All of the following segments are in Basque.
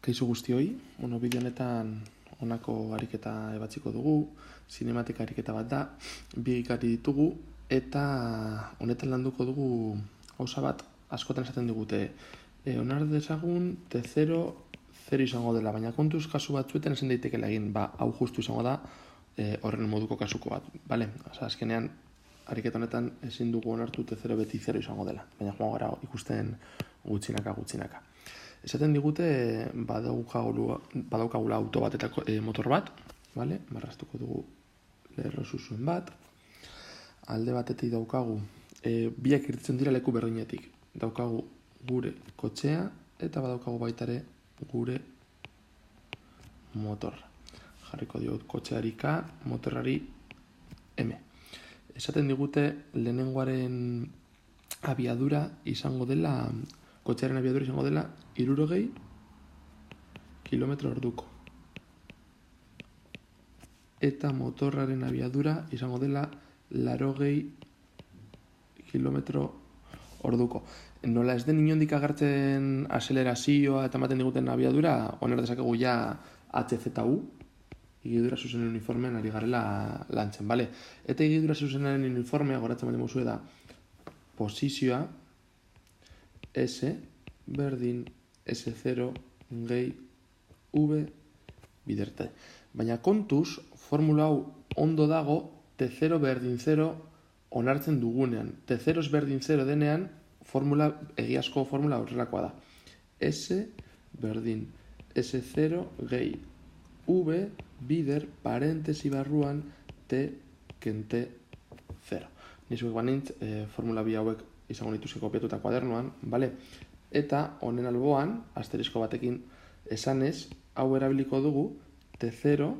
Kaixo guztioi, bideo honetan honako ariketa ebatziko dugu, sinematika ariketa bat da, bi ikari ditugu, eta honetan landuko dugu gauza bat askotan esaten digute. Onar dezagun T0 0 izango dela, baina kontuz kasu batzuetan ezin daitekela egin, hau justu izango da horren moduko kasuko bat, bale? Azkenean, ariketa honetan ezin dugu onartu T0 beti 0 izango dela, baina joan gara ikusten gutxinaka. Esaten digute badaukagula auto bat eta motor bat, vale? Marraztuko dugu lerro zuzuen bat. Alde batetik daukagu, biak irtetzen dira leku berdinetik. Daukagu gure kotxea eta badaukagu baitare gure motorra. Jarriko diot kotxeari K, motorrari M. Esaten digute lehenengoaren abiadura izango dela, kotxearen abiadura izango dela 60 km/h. Eta motorraren abiadura izango dela 80 km/h. Nola ez den inondik agertzen aselerazioa eta ematen diguten abiadura, oner dezakegu ja HZU, higidura zuzenen uniformean ari garela lantzen, bale? Eta higidura zuzenaren uniformea goratzen bali mozue da posizioa S berdin S0 gehi V bider T. Baina kontuz, formula hau ondo dago T0 berdin 0 onartzen dugunean. T0 berdin 0 denean, egiazko formula horrelakoa da. S berdin S0 gehi V bider parentesi barruan T kente 0. Nizuek banintz, formula bi hauek izango nituzke kopiatuta kuadernoan, bale? Eta honen alboan, asterisko batekin esanez, hau erabiliko dugu T0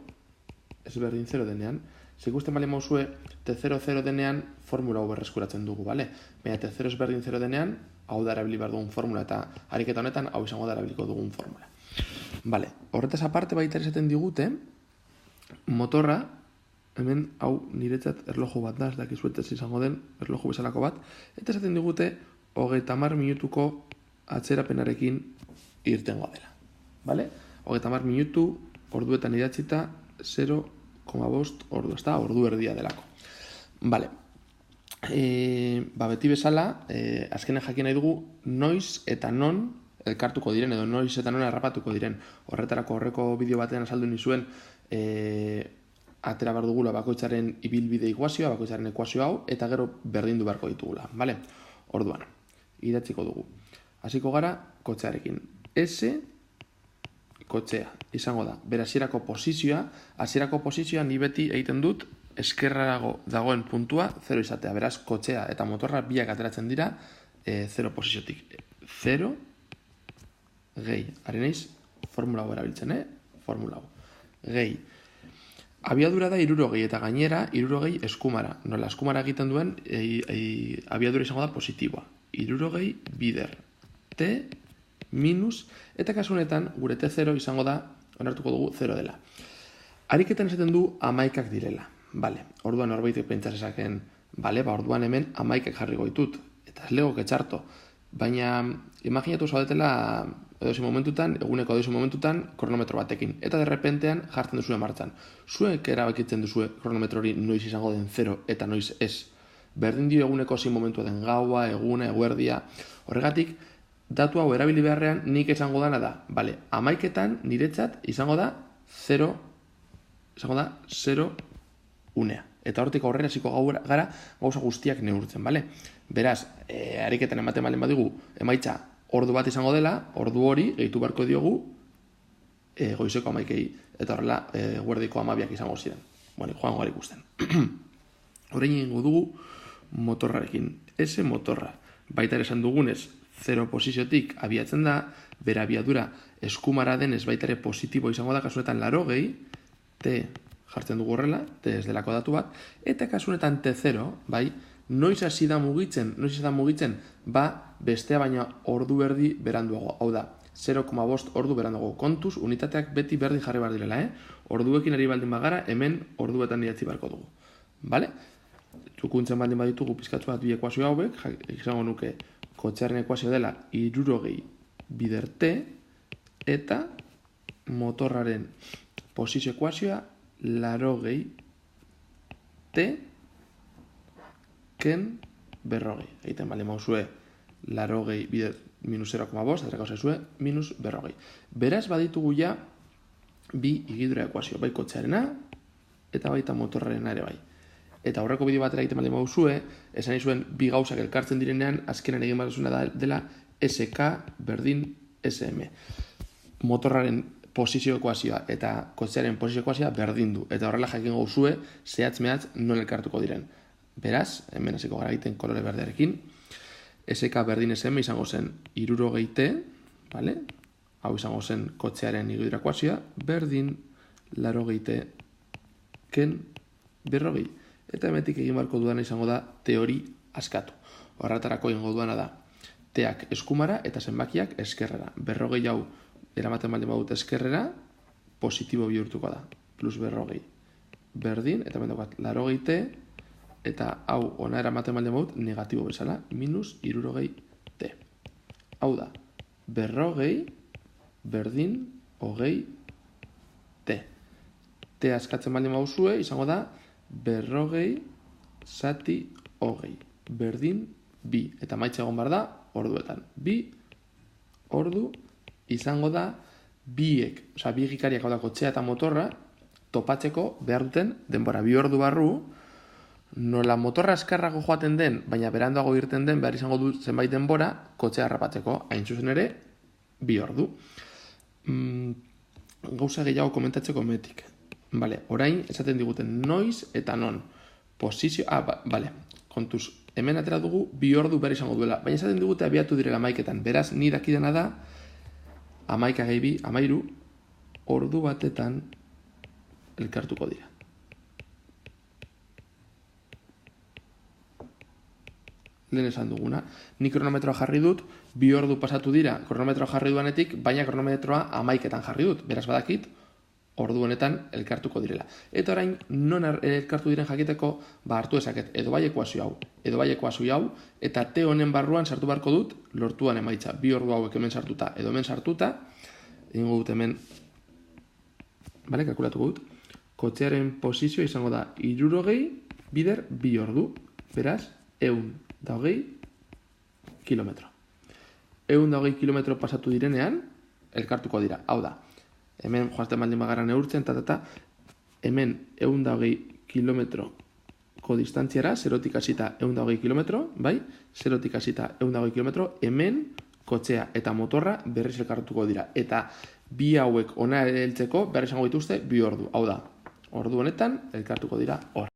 ezberdin 0 denean. Zikusten bali mauzue, T0 0 denean formula hau berreskuratzen dugu, bale? Baina T0 ezberdin 0 denean, hau da erabili behar dugun formula, eta ariketa honetan hau izango da erabiliko dugun formula. Bale, horretaz aparte baita esaten digute, motorra, hemen hau niretzat erloju bat da, ez dakizuetez izango den erloju bezalako bat, eta esaten digute 30 minutuko atzerapenarekin irtengo dela. Bale? 30 minutu orduetan idatzita 0,5 ordu, ez da, ordu erdia delako. Bale. Beti bezala, azkenean jakin nahi dugu noiz eta non elkartuko diren, edo noiz eta non harrapatuko diren. Horretarako horreko bideo batean azaldu nizuen atera behar dugula bakoitzaren ibilbide ekuazioa, bakoitzaren ekuazio hau, eta gero berdindu beharko ditugula. Bale? Orduan, idatziko dugu. Hasiko gara kotxearekin. S kotxea izango da. Bera hasierako posizioa ni beti egiten dut eskerrarago dagoen puntua 0 izatea. Beraz, kotxea eta motorra biak ateratzen dira 0 posiziotik. 0 gehi. Areneiz, formula hau erabiltzen, formula hau. Gehi. Abiadura da 60 eta gainera 60 eskumara. Nola eskumara egiten duen abiadura izango da positiboa. 60 bider T minus, eta kasu honetan gure T0 izango da, onartuko dugu 0 dela. Ariketan esaten du 11ak direla. Bale, orduan horbaitek pentsa esaken, bale, orduan hemen 11ak jarri goitut, eta ez legok etxarto. Baina, imaginatu zaudetela eguneko edozi momentutan, kronometro batekin. Eta derrepentean jartzen duzue martxan. Zuek erabakitzen duzue kronometro hori noiz izango den 0 eta noiz ez. Berdin dio eguneko zein momentua den gaua, eguna, eguerdia. Horregatik, datu hau erabili beharrean nik esango dana da. Bale, 11etan niretzat izango da 0 unea. Eta hortik aurrera hasiko gara gauza guztiak neurtzen, bale? Beraz, ariketan ematen balen badigu, emaitza ordu bat izango dela, ordu hori gehitu beharko diogu goizeko 11ei, eta horrela guerdiko 12ak izango ziren. Joan gara ikusten. Horrein egingo dugu motorrarekin. S motorra. Baita ere esan dugunez, 0 posiziotik abiatzen da, bera abiadura eskumara denez baita ere positibo izango da, kasunetan 80, T jartzen dugu horrela, T ez delako datu bat, eta kasunetan T0, bai, noiz hasi da mugitzen, bestea baina ordu erdi beranduago, hau da, 0,5 ordu beranduago. Kontuz, unitateak beti berdin jarri behar direla, orduekin ari baldin bagara, hemen orduetan idatzi beharko dugu. Bale? Zukuntzen baldin baditugu pizkatzu bat bi ekuazio hauek, izango nuke kotxearen ekuazio dela 60 bider T, eta motorraren posizio ekuazioa 80 T ken 40. Egiten bali mauzue 80 bider minus 0,5, aterako zaizue minus 40. Beraz baditugu ja bi higidura ekuazio, bai kotxearena eta baita motorrarena ere bai. Eta aurreko bideo batera egiten bali mauzue, esan izuen bi gauzak elkartzen direnean, azkenan egin baduzuna dela SK berdin SM. Motorraren posizio ekuazioa eta kotxearen posizio ekuazioa berdin du. Eta horrela jakin gauzue, zehatz mehatz non elkartuko diren. Beraz, hemen hasiko gara egiten kolore berdearekin. SK berdin SM izango zen 60 T, vale? Hau izango zen kotxearen higidura ekuazioa, berdin 80 T ken 40. Eta hemetik egin barko dudana izango da teori askatu. Horretarako egingo duana da teak eskumara eta zenbakiak eskerrera. 40 hau eramaten baldin badut eskerrera, positibo bihurtuko da. Plus 40 berdin, eta hemen daukat 80 T, eta hau ona eramaten baldin badut negatibo bezala, minus 60 T. Hau da, 40 berdin 20 T. T askatzen baldin baduzue, izango da 40 zati 20. Berdin 2. Eta maitxe egon behar da, orduetan. 2 ordu izango da biek, oza, bi egikariak hau da kotxea eta motorra, topatzeko behar duten denbora 2 ordu barru, nola motorra eskarrago joaten den, baina beranduago irten den, behar izango du zenbait denbora, kotxea harrapatzeko, hain zuzen ere, 2 ordu. Gauza gehiago komentatzeko metik. Vale, orain, esaten diguten noiz eta non. Posizio, vale, kontuz, hemen atera dugu 2 ordu behar izango duela, baina esaten digute abiatu direla 11etan, beraz, ni dakidana da, 11 gehi 2, 13, ordu batetan elkartuko dira. Lehen esan duguna. Ni kronometroa jarri dut, 2 ordu pasatu dira kronometroa jarri duanetik, baina kronometroa 11etan jarri dut. Beraz badakit, ordu honetan elkartuko direla. Eta orain, non elkartu diren jakiteko, hartu ezaket, edo bai ekuazio hau, edo bai ekuazio hau, eta T honen barruan sartu beharko dut, lortuan emaitza. 2 ordu hauek hemen sartuta, edo hemen sartuta, egingo dut hemen, bale, kalkulatuko dut, kotxearen posizioa izango da 60 bider 2 ordu, beraz, 120 kilometro. 120 kilometro pasatu direnean, elkartuko dira. Hau da, hemen joazten baldin bagara neurtzen, hemen 120 kilometroko distantziara, 0tik hasita 120 kilometro, bai? 0tik hasita 120 kilometro, hemen kotxea eta motorra berriz elkartuko dira. Eta bi hauek ona heltzeko behar izango dituzte 2 ordu. Hau da, ordu honetan elkartuko dira hor.